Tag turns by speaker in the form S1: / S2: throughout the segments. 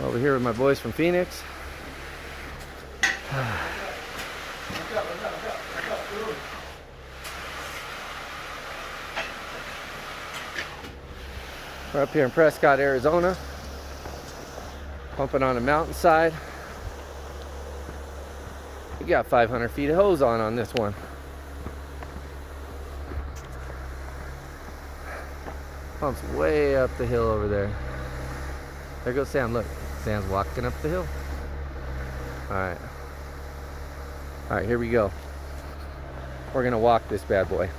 S1: Over here with my boys from Phoenix. We're up here in Prescott, Arizona, pumping on a mountainside. We got 500 feet of hose on this one. Pumps way up the hill over there. There goes Sam, look. Sam's walking up the hill. Alright. Alright, here we go. We're gonna walk this bad boy.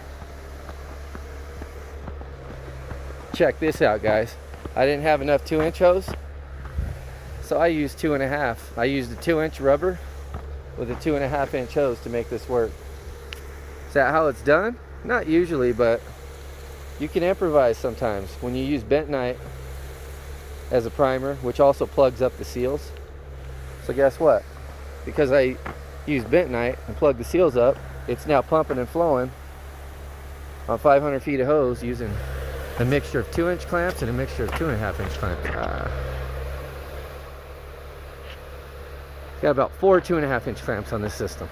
S1: Check this out, guys. I didn't have enough 2-inch hose, so I used 2.5. I used a 2-inch rubber with a 2.5-inch hose to make this work. Is that how it's done? Not usually, but you can improvise sometimes when you use bentonite as a primer, which also plugs up the seals. So guess what? Because I used bentonite and plugged the seals up, it's now pumping and flowing on 500 feet of hose using a mixture of 2-inch clamps and a mixture of 2.5-inch clamps. Got about 4 2.5-inch clamps on this system,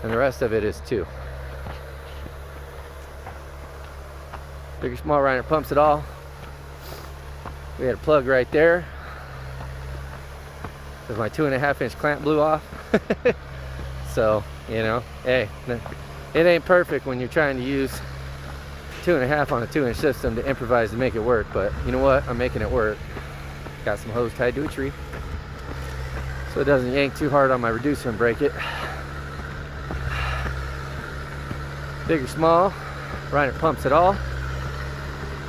S1: and the rest of it is 2. Big or small Reiner pumps it all. We had a plug right there because my 2.5-inch clamp blew off. So, you know, hey, it ain't perfect when you're trying to use 2.5 on a 2-inch system to improvise to make it work, but you know what? I'm making it work. Got some hose tied to a tree so it doesn't yank too hard on my reducer and break it. Big or small, Reiner pumps it all.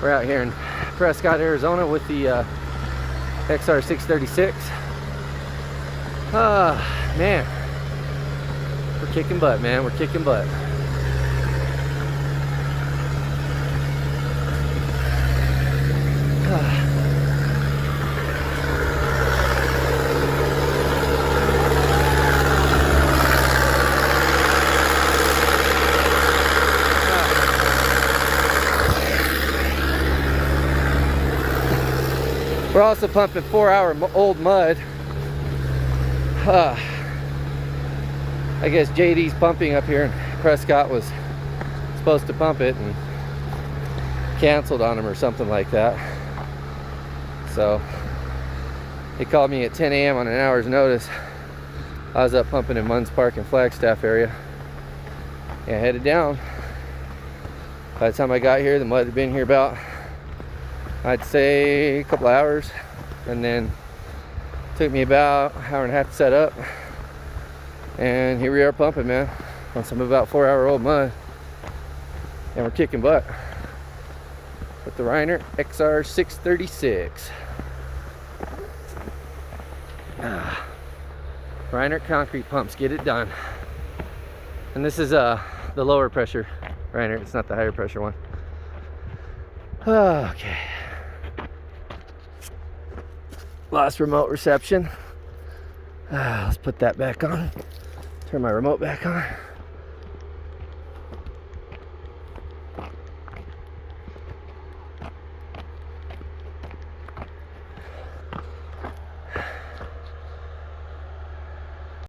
S1: We're out here in Prescott, Arizona with the XR636. Man, we're kicking butt, man. We're kicking butt. We're also pumping 4-hour-old mud. I guess JD's pumping up here in Prescott was supposed to pump it and canceled on him or something like that. So he called me at 10 a.m. on an hour's notice. I was up pumping in Munns Park and Flagstaff area. And I headed down. By the time I got here, the mud had been here about, I'd say, a couple hours, and then it took me about an hour and a half to set up, and here we are pumping, man, on some about 4-hour-old mud, and we're kicking butt with the Reiner XR636. Reiner concrete pumps, get it done. And this is the lower pressure Reiner, it's not the higher pressure one. Okay. Lost remote reception. Let's put that back on. Turn my remote back on.